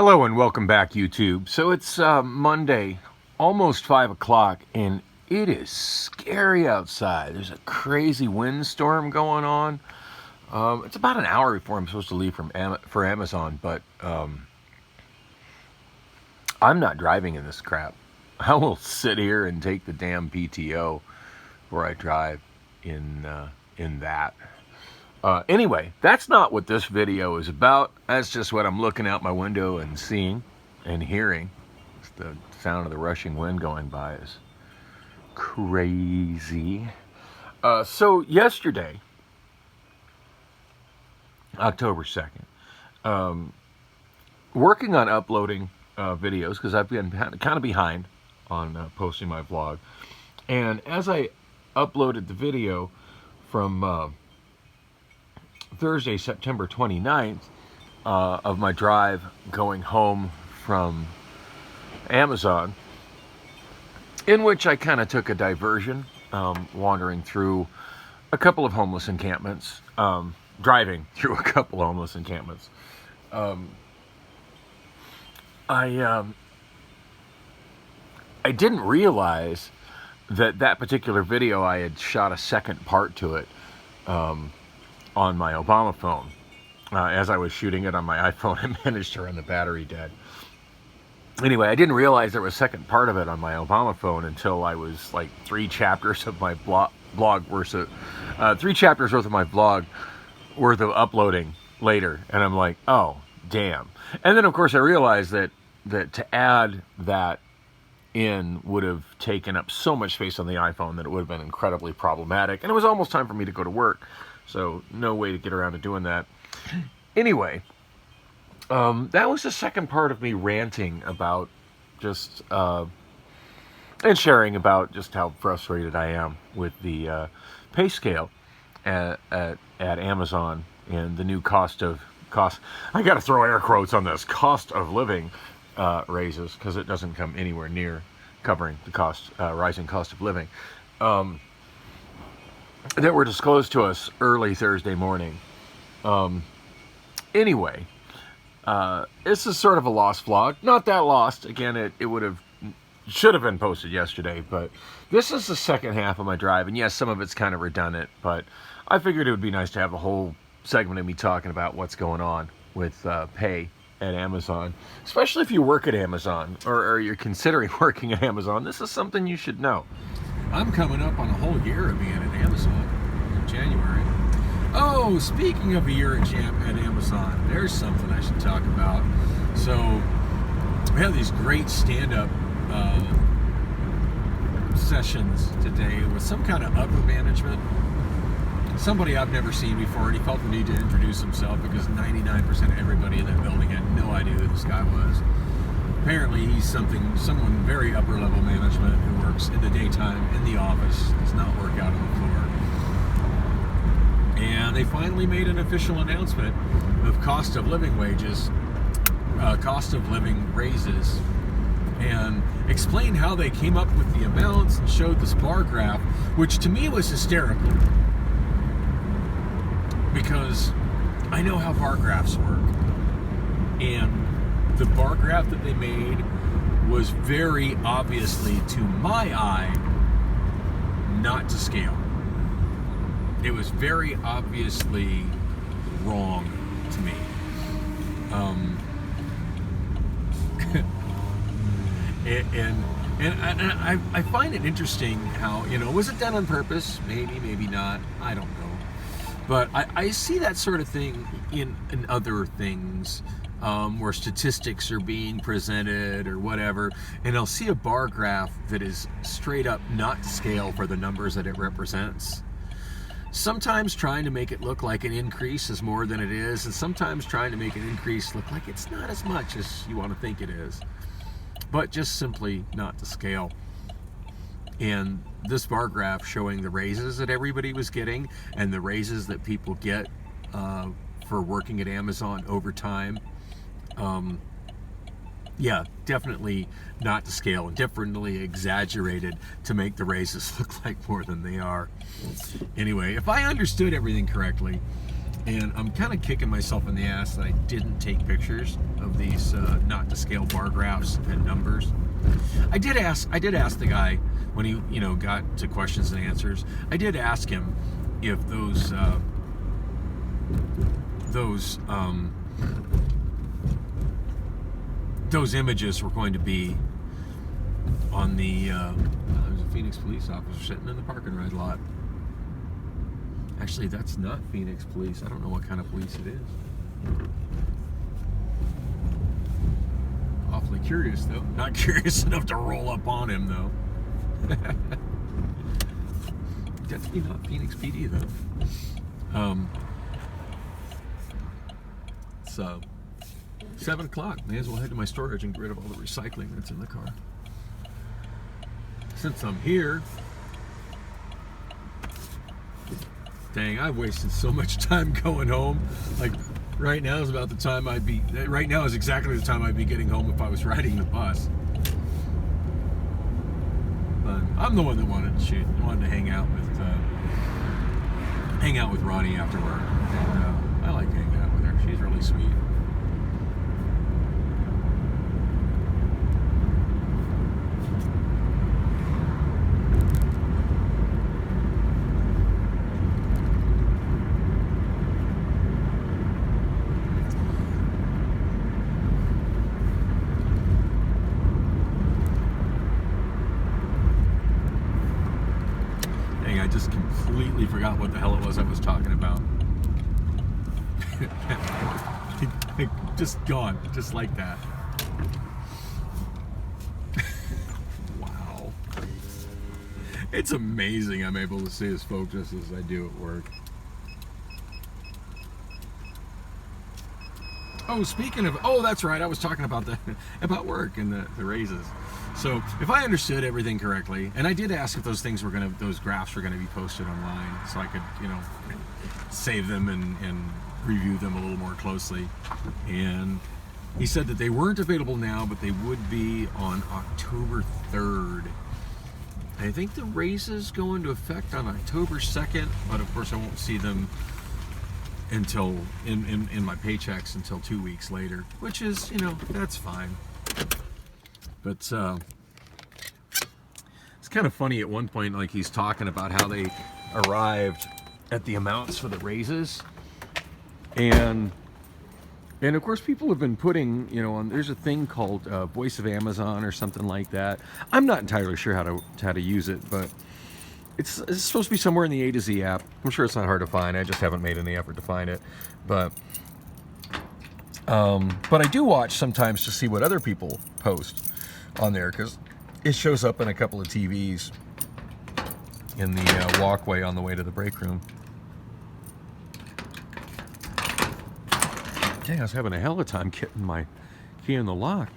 Hello and welcome back, YouTube. So it's Monday, almost 5 o'clock, and it is scary outside. There's a crazy windstorm going on. It's about an hour before I'm supposed to leave for Amazon, but I'm not driving in this crap. I will sit here and take the damn PTO where I drive in that. Anyway, that's not what this video is about. That's just what I'm looking out my window and seeing and hearing. It's the sound of the rushing wind going by is crazy. So yesterday, October 2nd, working on uploading videos because I've been kind of behind on posting my vlog. And as I uploaded the video from Thursday, September 29th, of my drive going home from Amazon, in which I kind of took a diversion, wandering through a couple of homeless encampments, driving through a couple of homeless encampments. I didn't realize that particular video, I had shot a second part to it, on my Obamaphone. As I was shooting it on my iPhone, I managed to run the battery dead. Anyway, I didn't realize there was a second part of it on my Obamaphone until I was like 3 chapters of my blog worth of 3 chapters worth of my blog worth of uploading later, and I'm like, oh damn. And then of course I realized that to add that in would have taken up so much space on the iPhone that it would have been incredibly problematic, and it was almost time for me to go to work. So no way to get around to doing that. Anyway, that was the second part of me ranting about just, and sharing about just how frustrated I am with the pay scale at Amazon and the new cost, I gotta throw air quotes on this, cost of living raises, because it doesn't come anywhere near covering the cost, rising cost of living. That were disclosed to us early Thursday morning. Anyway, this is sort of a lost vlog. Not that lost. Again, it should have been posted yesterday, but this is the second half of my drive, and yes, some of it's kind of redundant, but I figured it would be nice to have a whole segment of me talking about what's going on with pay at Amazon, especially if you work at Amazon or you're considering working at Amazon. This is something you should know. I'm coming up on a whole year of being at Amazon in January. Oh, speaking of a year at Amazon, there's something I should talk about. So, we have these great stand-up sessions today with some kind of upper management. Somebody I've never seen before, and he felt the need to introduce himself because 99% of everybody in that building had no idea who this guy was. Apparently he's someone very upper level management who works in the daytime in the office, does not work out on the floor. And they finally made an official announcement of cost of living wages, cost of living raises, and explained how they came up with the amounts and showed this bar graph, which to me was hysterical. Because I know how bar graphs work. And the bar graph that they made was very obviously, to my eye, not to scale. It was very obviously wrong to me. And I find it interesting how, was it done on purpose? Maybe, maybe not. I don't know. But I see that sort of thing in other things. Where statistics are being presented or whatever, and I'll see a bar graph that is straight up not to scale for the numbers that it represents. Sometimes trying to make it look like an increase is more than it is, and sometimes trying to make an increase look like it's not as much as you want to think it is, but just simply not to scale. And this bar graph showing the raises that everybody was getting and the raises that people get for working at Amazon over time. Yeah, definitely not to scale, and definitely exaggerated to make the raises look like more than they are. Anyway, if I understood everything correctly, And I'm kind of kicking myself in the ass that I didn't take pictures of these not to scale bar graphs and numbers. I did ask the guy when he got to questions and answers. I did ask him if those images were going to be on the. There's a Phoenix police officer sitting in the parking ride lot. Actually, that's not Phoenix police. I don't know what kind of police it is. Awfully curious, though. Not curious enough to roll up on him, though. Definitely not Phoenix PD, though. So, 7 o'clock. May as well head to my storage and get rid of all the recycling that's in the car. Since I'm here, dang, I've wasted so much time going home. Like, right now is about the time right now is exactly the time I'd be getting home if I was riding the bus. But I'm the one that wanted to hang out with Ronnie after work. And I like hanging out with her. She's really sweet. I just completely forgot what the hell it was I was talking about. Just gone, just like that. Wow. It's amazing I'm able to stay as focused as I do at work. Oh, speaking of, that's right, I was talking about about work and the raises. So if I understood everything correctly, and I did ask if those graphs were gonna be posted online, so I could, save them and review them a little more closely. And he said that they weren't available now, but they would be on October 3rd. I think the raises go into effect on October 2nd, but of course I won't see them until in my paychecks until 2 weeks later, which is, that's fine. But it's kind of funny at one point, like he's talking about how they arrived at the amounts for the raises, and of course people have been putting, there's a thing called Voice of Amazon or something like that. I'm not entirely sure how to use it, but it's supposed to be somewhere in the A to Z app. I'm sure it's not hard to find. I just haven't made any effort to find it, but I do watch sometimes to see what other people post on there, because it shows up in a couple of TVs in the walkway on the way to the break room. Dang, I was having a hell of a time getting my key in the lock.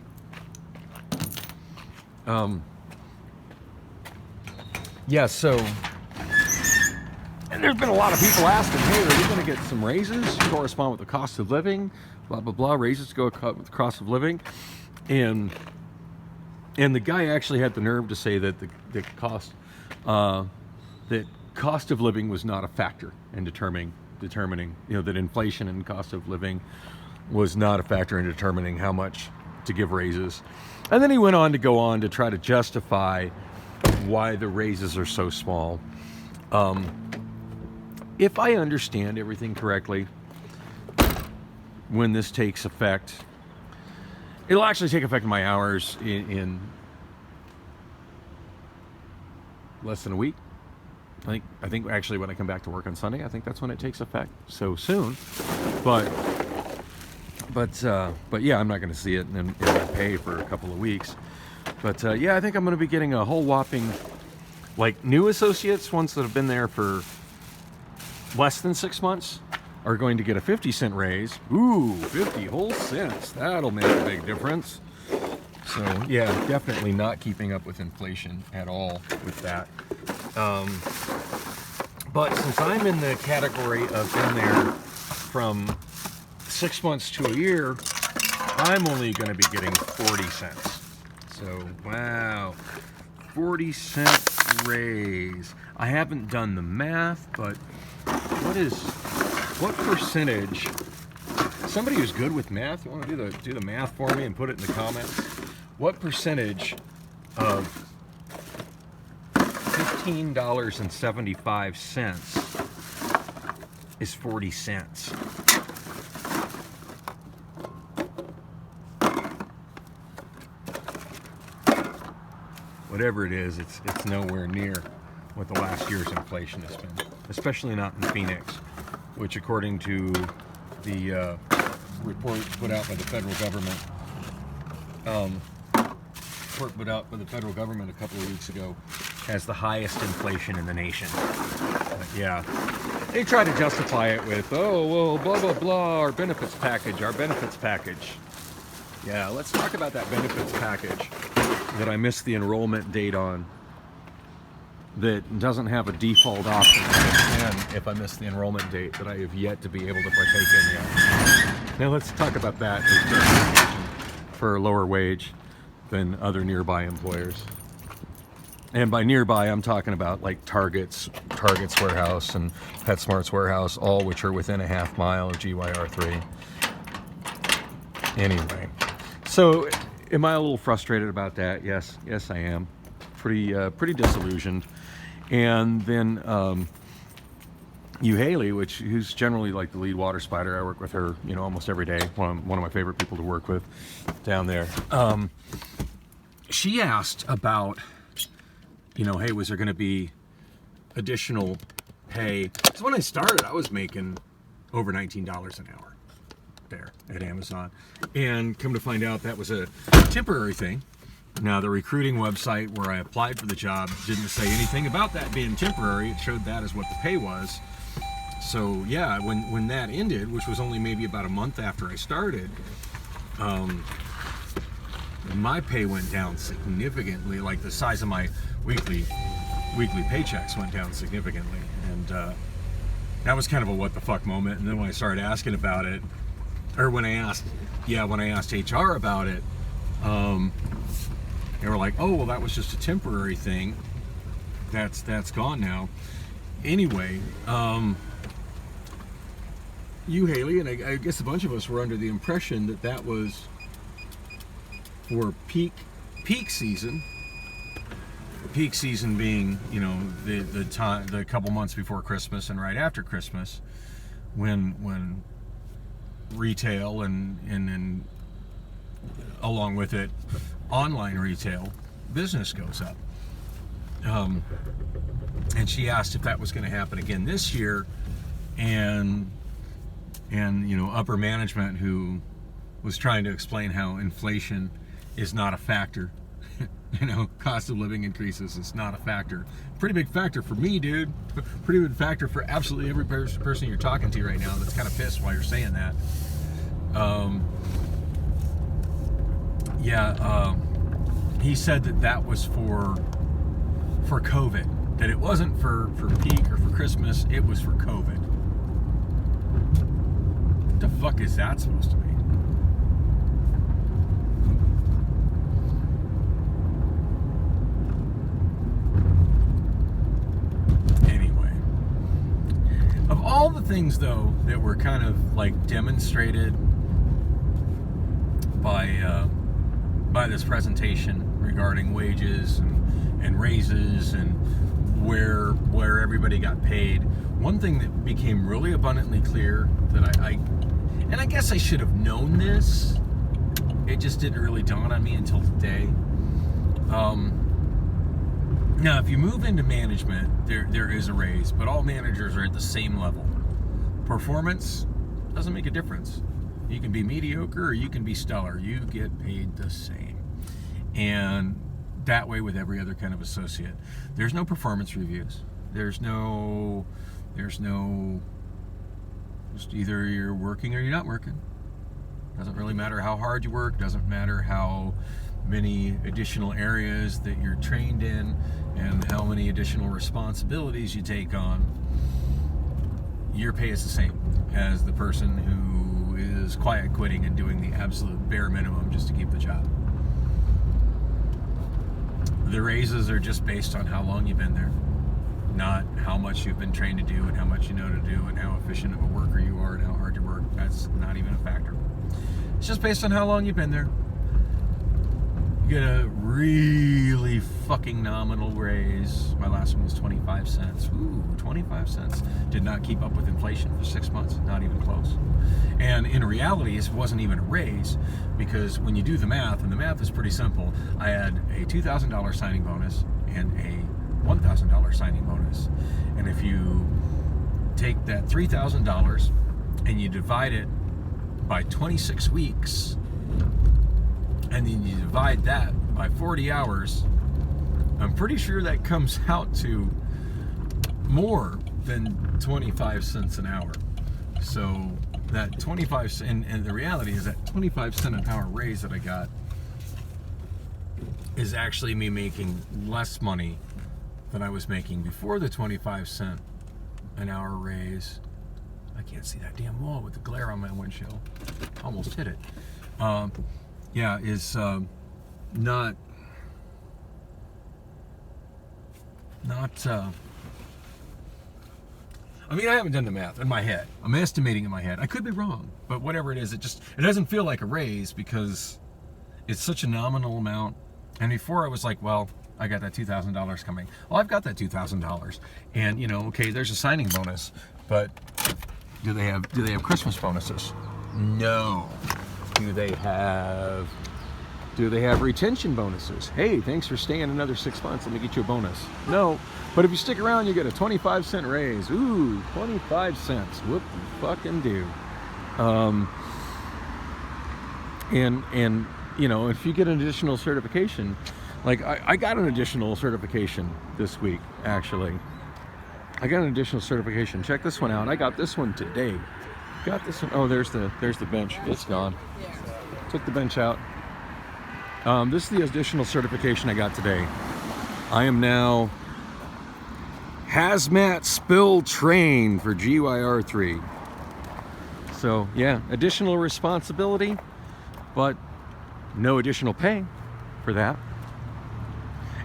Yeah, so, and there's been a lot of people asking, hey, are we going to get some raises to correspond with the cost of living? Blah, blah, blah, raises to go with the cost of living. And the guy actually had the nerve to say that the cost of living was not a factor in determining, that inflation and cost of living was not a factor in determining how much to give raises. And then he went on to try to justify why the raises are so small. If I understand everything correctly, when this takes effect, it'll actually take effect in my hours in less than a week. I think actually when I come back to work on Sunday, I think that's when it takes effect. So soon, but yeah, I'm not going to see it in my pay for a couple of weeks. But yeah, I think I'm going to be getting a whole whopping, like, new associates, ones that have been there for less than 6 months, are going to get a 50-cent raise. Ooh, 50 whole cents. That'll make a big difference. So yeah, definitely not keeping up with inflation at all with that. But since I'm in the category of been there from 6 months to a year, I'm only going to be getting 40 cents. So, wow, 40-cent raise. I haven't done the math, but what is what percentage, somebody who's good with math, you want to do the math for me and put it in the comments? What percentage of $15.75 is 40 cents? Whatever it is, it's nowhere near what the last year's inflation has been, especially not in Phoenix, which according to the report put out by the federal government, a couple of weeks ago, has the highest inflation in the nation. But yeah, they try to justify it with, oh, well, blah, blah, blah, our benefits package. Yeah, let's talk about that benefits package that I missed the enrollment date on, that doesn't have a default option if I miss the enrollment date, that I have yet to be able to partake in yet. Now let's talk about that as justification for a lower wage than other nearby employers. And by nearby, I'm talking about like Target's warehouse and PetSmart's warehouse, all which are within a half mile of GYR3. Anyway, so am I a little frustrated about that? Yes, I am. Pretty disillusioned. And then Haley, who's generally like the lead water spider. I work with her, almost every day. One of my favorite people to work with down there. She asked about, hey, was there going to be additional pay? So when I started, I was making over $19 an hour there at Amazon, and come to find out that was a temporary thing. Now, the recruiting website where I applied for the job didn't say anything about that being temporary. It showed that as what the pay was. So yeah, when that ended, which was only maybe about a month after I started, my pay went down significantly. Like the size of my weekly paychecks went down significantly, and that was kind of a what the fuck moment. And then when I started asking about it, or when I asked HR about it, they were like, oh, well, that was just a temporary thing. That's gone now. Anyway, you, Haley, and I guess a bunch of us were under the impression that was for peak season. Peak season being, the couple months before Christmas and right after Christmas, when retail and along with it, online retail business goes up. And she asked if that was going to happen again this year, and upper management, who was trying to explain how inflation is not a factor. Cost of living increases is not a factor. Pretty big factor for me, dude. Pretty big factor for absolutely every person you're talking to right now that's kind of pissed while you're saying that. He said that was for COVID. That it wasn't for peak or for Christmas. It was for COVID. What the fuck is that supposed to mean? All the things, though, that were kind of like demonstrated by this presentation regarding wages and raises and where everybody got paid, one thing that became really abundantly clear that I guess I should have known this, it just didn't really dawn on me until today. Now, if you move into management, there is a raise, but all managers are at the same level. Performance doesn't make a difference. You can be mediocre or you can be stellar. You get paid the same. And that way with every other kind of associate. There's no performance reviews. There's no, just either you're working or you're not working. Doesn't really matter how hard you work. Doesn't matter how many additional areas that you're trained in and how many additional responsibilities you take on. Your pay is the same as the person who is quiet quitting and doing the absolute bare minimum just to keep the job. The raises are just based on how long you've been there. not how much you've been trained to do and how much you know to do and how efficient of a worker you are and how hard you work. That's not even a factor. It's just based on how long you've been there. You get a really fucking nominal raise. My last one was 25 cents. Ooh, 25 cents. Did not keep up with inflation for 6 months, not even close. And in reality, it wasn't even a raise, because when you do the math, and the math is pretty simple, I had a $2,000 signing bonus and a $1,000 signing bonus. And if you take that $3,000 and you divide it by 26 weeks, and then you divide that by 40 hours, I'm pretty sure that comes out to more than 25 cents an hour. So that 25 cents, and the reality is that 25 cent an hour raise that I got is actually me making less money than I was making before the 25 cent an hour raise. I can't see that damn wall with the glare on my windshield. Almost hit it. Yeah, is not I mean, I haven't done the math in my head. I'm estimating in my head. I could be wrong, but whatever it is, it doesn't feel like a raise because it's such a nominal amount. And before I was like, well, I got that $2,000 coming. Well, I've got that $2,000, and okay, there's a signing bonus, but do they have Christmas bonuses? No. Do they have retention bonuses? Hey, thanks for staying another 6 months. Let me get you a bonus. No. But if you stick around, you get a 25 cent raise. Ooh, 25 cents. Whoop, you fucking do. And if you get an additional certification, like I got an additional certification this week, actually. I got an additional certification. Check this one out. I got this one today. Got this one. Oh, there's the bench. It's gone. Took the bench out. This is the additional certification I got today. I am now hazmat spill trained for GYR3. So yeah, additional responsibility, but no additional pay for that.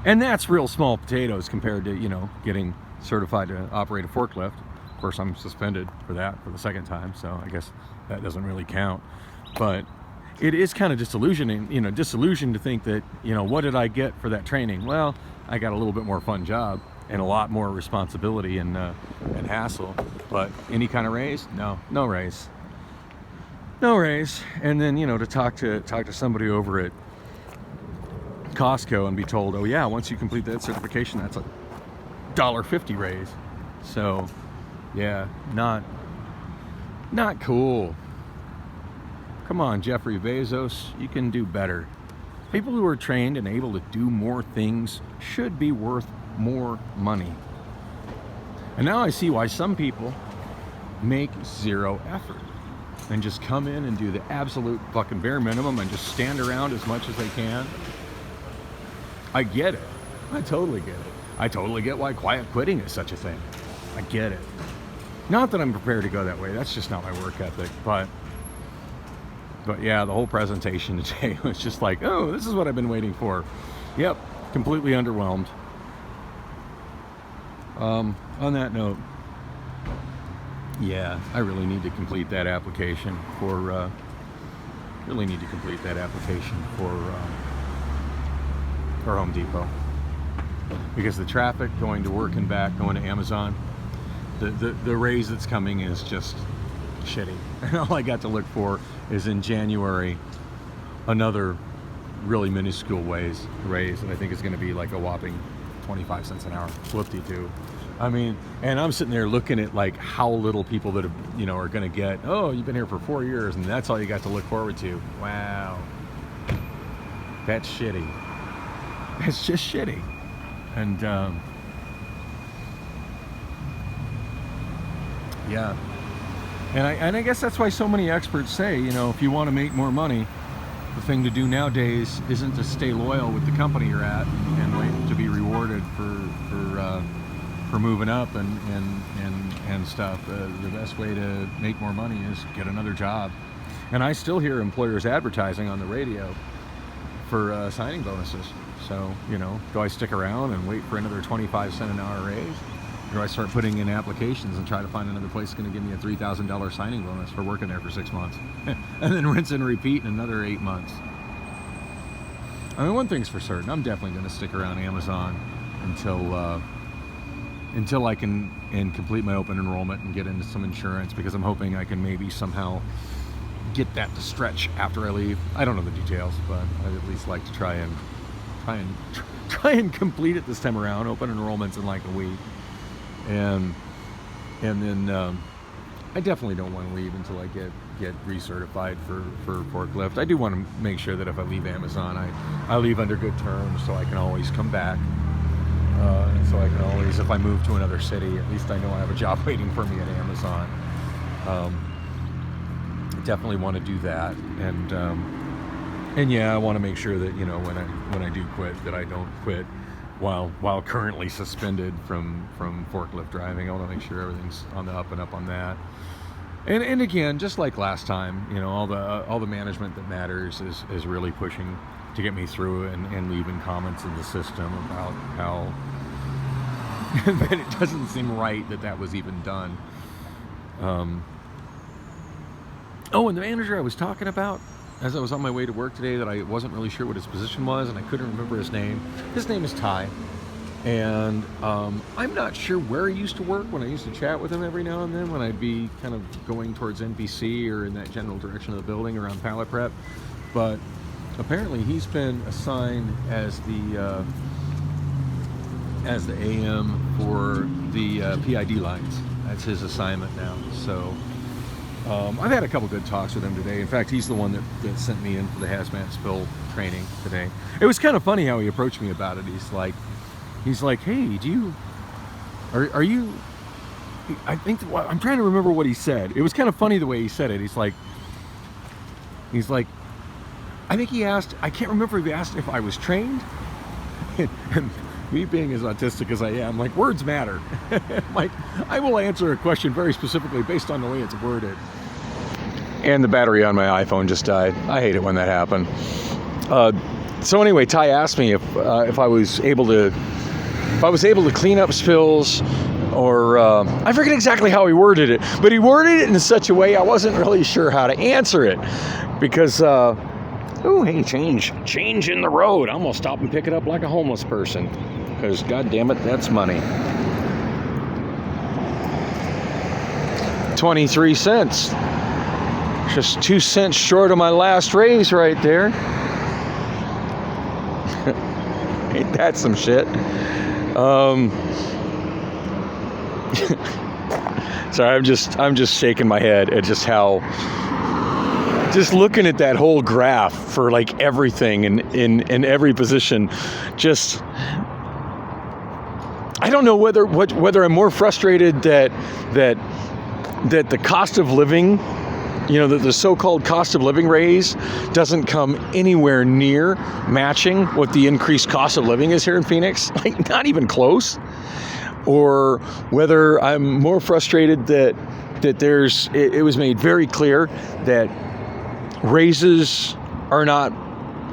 And that's real small potatoes compared to, getting certified to operate a forklift. Of course, I'm suspended for that for the second time, so I guess that doesn't really count. But it is kind of disillusioned to think that, what did I get for that training? Well, I got a little bit more fun job and a lot more responsibility and hassle. But any kind of raise? No raise. No raise. And then, to talk to somebody over at Costco and be told, oh yeah, once you complete that certification, that's a $1.50 raise. So yeah, not cool. Come on, Jeffrey Bezos, you can do better. People who are trained and able to do more things should be worth more money. And now I see why some people make zero effort and just come in and do the absolute fucking bare minimum and just stand around as much as they can. I get it. I totally get it. I totally get why quiet quitting is such a thing. I get it. Not that I'm prepared to go that way. That's just not my work ethic. But yeah, the whole presentation today was just like, oh, this is what I've been waiting for. Yep, completely underwhelmed. On that note, yeah, I really need to complete that application for Home Depot, because the traffic going to work and back, going to Amazon, the raise that's coming is just shitty. And all I got to look for is in January another really minuscule raise, and I think it's going to be like a whopping 25 cents an hour. Whoop-de-doo. I mean, and I'm sitting there looking at like how little people that have, are going to get, oh, you've been here for 4 years and that's all you got to look forward to. Wow. That's shitty. That's just shitty. And yeah. And I guess that's why so many experts say, if you want to make more money, the thing to do nowadays isn't to stay loyal with the company you're at and wait to be rewarded for moving up and stuff. The best way to make more money is get another job. And I still hear employers advertising on the radio for signing bonuses. So, do I stick around and wait for another 25 cent an hour raise? do I start putting in applications and try to find another place that's going to give me a $3,000 signing bonus for working there for 6 months? And then rinse and repeat in another 8 months. I mean, one thing's for certain. I'm definitely going to stick around Amazon until I can complete my open enrollment and get into some insurance, because I'm hoping I can maybe somehow get that to stretch after I leave. I don't know the details, but I'd at least like to try and complete it this time around. Open enrollment's in like a week. And then I definitely don't want to leave until I get recertified for forklift. I do want to make sure that if I leave Amazon, I leave under good terms, so I can always come back. And so I can always, if I move to another city, at least I know I have a job waiting for me at Amazon. Definitely want to do that. And yeah, I want to make sure that, you know, when I do quit, that I don't quit while currently suspended from forklift driving. I want to make sure everything's on the up and up on that. And again, just like last time, you know, all the management that matters is really pushing to get me through and leaving comments in the system about how that it doesn't seem right that was even done. Oh, and the manager I was talking about, as I was on my way to work today, that I wasn't really sure what his position was, and I couldn't remember his name. His name is Ty, and I'm not sure where he used to work when I used to chat with him every now and then when I'd be kind of going towards NPC or in that general direction of the building around pallet prep, but apparently he's been assigned as the AM for the PID lines. That's his assignment now. So I've had a couple good talks with him today. In fact, he's the one that sent me in for the hazmat spill training today. It was kind of funny how he approached me about it. He's like, hey, are you, I think, I'm trying to remember what he said. It was kind of funny the way he said it. He's like, I think he asked, I can't remember if he asked if I was trained. And me being as autistic as I am, like, words matter. Like, I will answer a question very specifically based on the way it's worded. And the battery on my iPhone just died. I hate it when that happened. So anyway, Ty asked me if I was able to clean up spills, or I forget exactly how he worded it, but he worded it in such a way I wasn't really sure how to answer it, because oh, hey, change in the road. I'm gonna stop and pick it up like a homeless person, because god damn it, that's money. 23 cents. Just 2 cents short of my last raise right there. Ain't that some shit? Sorry, I'm just shaking my head at just how, just looking at that whole graph for like everything in every position, just, I don't know whether I'm more frustrated that the cost of living, you know, that the so-called cost of living raise doesn't come anywhere near matching what the increased cost of living is here in Phoenix, like not even close, or whether I'm more frustrated that it was made very clear that raises are not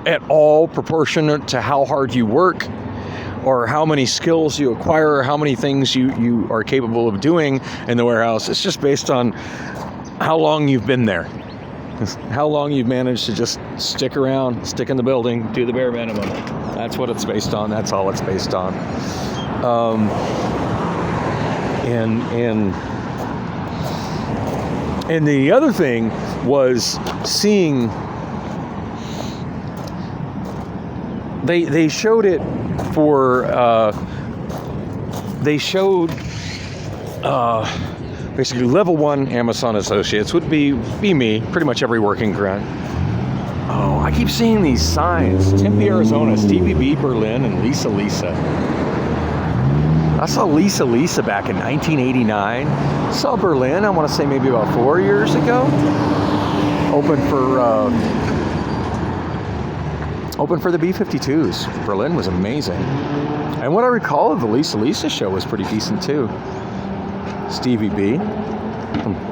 at all proportionate to how hard you work, or how many skills you acquire, or how many things you are capable of doing in the warehouse. It's just based on how long you've been there, how long you've managed to just stick around, stick in the building, do the bare minimum. That's what it's based on. That's all it's based on. And the other thing was seeing, they showed it for, they showed basically level 1 Amazon associates would be me, pretty much every working grunt. Oh, I keep seeing these signs. Tempe, Arizona, Stevie B, Berlin, and Lisa. I saw Lisa back in 1989. Saw Berlin, I want to say maybe about 4 years ago. Open for the B-52s. Berlin was amazing. And what I recall of the Lisa show was pretty decent too. Stevie B,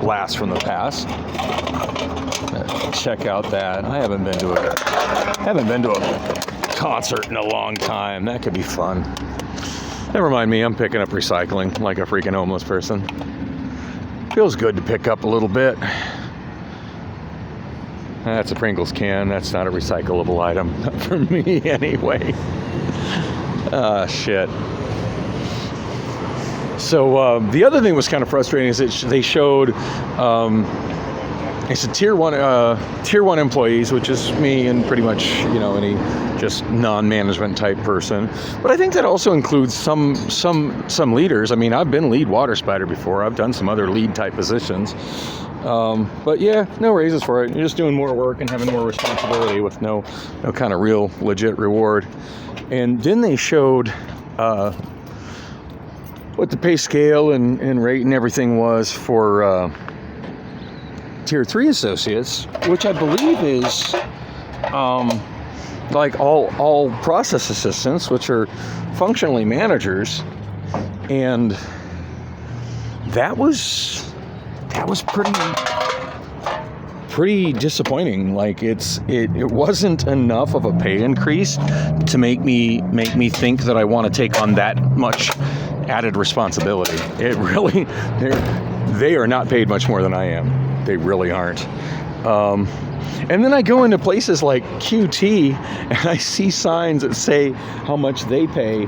blast from the past. Check out that. I haven't been to a concert in a long time. That could be fun. Never mind me, I'm picking up recycling like a freaking homeless person. Feels good to pick up a little bit. That's a Pringles can. That's not a recyclable item. Not for me, anyway. Ah, shit. So the other thing was kind of frustrating is that they showed it's a tier one employees, which is me and pretty much any just non-management type person. But I think that also includes some leaders. I mean, I've been lead water spider before. I've done some other lead type positions. But yeah, no raises for it. You're just doing more work and having more responsibility with no kind of real legit reward. And then they showed what the pay scale and rate and everything was for Tier 3 associates, which I believe is like all process assistants, which are functionally managers. And that was pretty disappointing. Like it wasn't enough of a pay increase to make me think that I want to take on that much added responsibility. It really, they are not paid much more than I am. They really aren't. And then I go into places like QT and I see signs that say how much they pay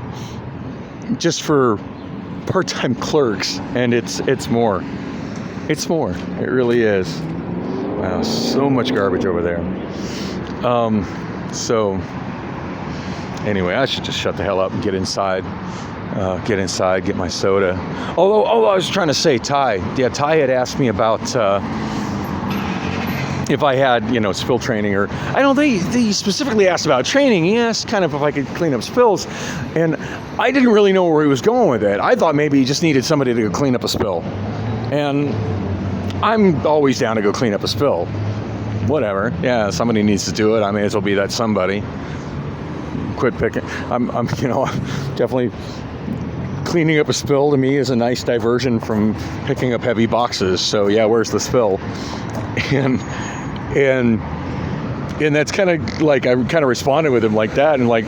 just for part-time clerks, and it's more. It's more. It really is. Wow, so much garbage over there. So anyway, I should just shut the hell up and get inside. Get my soda. Although I was trying to say Ty. Yeah, Ty had asked me about if I had, spill training, or I don't think they specifically asked about training. He asked kind of if I could clean up spills, and I didn't really know where he was going with it. I thought maybe he just needed somebody to go clean up a spill, and I'm always down to go clean up a spill. Whatever. Yeah, somebody needs to do it. I may as well be that somebody. Quit picking. I'm definitely. Cleaning up a spill to me is a nice diversion from picking up heavy boxes. So yeah, where's the spill? And that's kind of like, I kind of responded with him like that, and like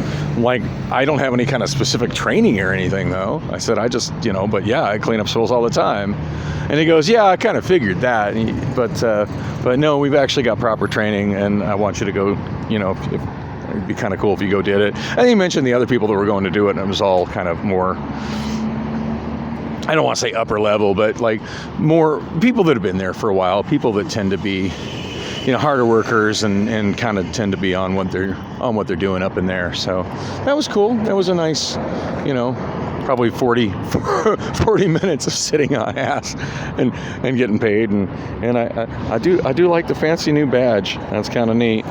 I don't have any kind of specific training or anything though. I said I just but yeah, I clean up spills all the time. And he goes, yeah, I kind of figured that, but no, we've actually got proper training, and I want you to go. It'd be kind of cool if you go did it. And he mentioned the other people that were going to do it, and it was all kind of more, I don't want to say upper level, but like more people that have been there for a while, people that tend to be, harder workers and kind of tend to be on what they're doing up in there. So that was cool. That was a nice, probably 40 minutes of sitting on ass and getting paid. And I do like the fancy new badge. That's kind of neat.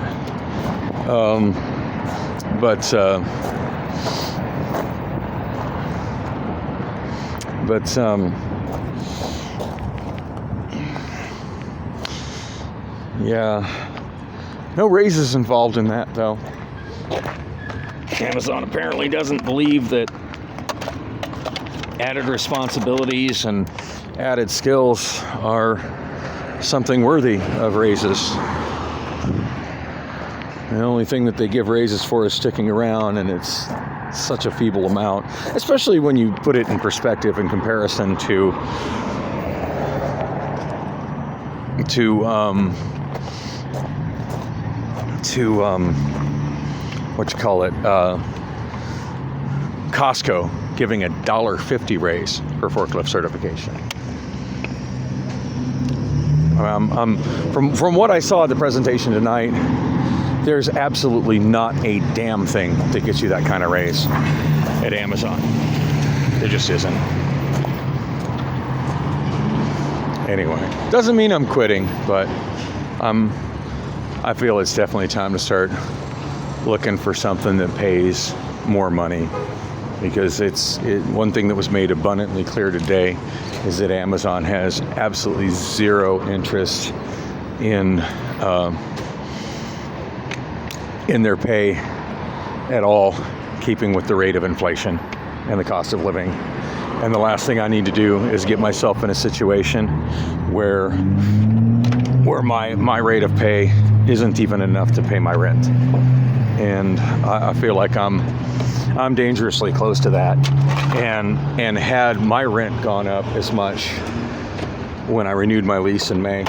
Yeah, no raises involved in that though. Amazon apparently doesn't believe that added responsibilities and added skills are something worthy of raises. The only thing that they give raises for is sticking around, and it's such a feeble amount, especially when you put it in perspective in comparison to Costco giving a $1.50 raise for forklift certification. From what I saw at the presentation tonight, there's absolutely not a damn thing that gets you that kind of raise at Amazon. There just isn't. Anyway, doesn't mean I'm quitting, but I feel it's definitely time to start looking for something that pays more money, because one thing that was made abundantly clear today is that Amazon has absolutely zero interest in their pay at all, keeping with the rate of inflation and the cost of living. And the last thing I need to do is get myself in a situation where my rate of pay isn't even enough to pay my rent. And I feel like I'm dangerously close to that. and had my rent gone up as much when I renewed my lease in May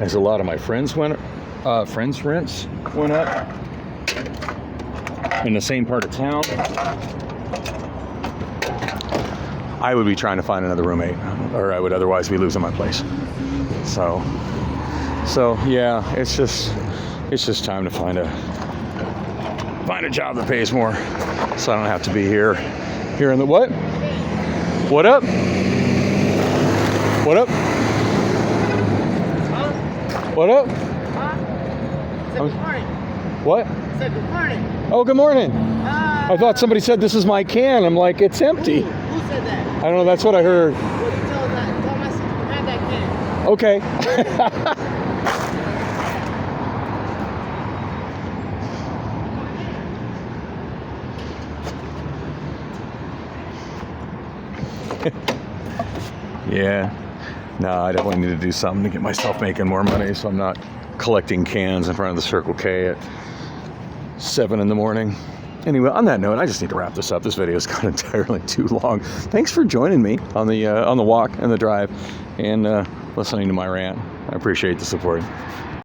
as a lot of my friends' rents went up in the same part of town, I would be trying to find another roommate, or I would otherwise be losing my place. So yeah, it's just time to find a job that pays more, so I don't have to be here in the what? What up? What up? Huh? What up? Huh? Said good morning. What? Said good morning. Oh, good morning. I thought somebody said this is my can. I'm like, it's empty. Who said that? I don't know. That's what I heard. Well, you tell my sister to have that can. Okay. Yeah. No, I definitely need to do something to get myself making more money, so I'm not collecting cans in front of the Circle K at 7 in the morning. Anyway, on that note, I just need to wrap this up. This video is kind of entirely too long. Thanks for joining me on the walk and the drive and listening to my rant. I appreciate the support.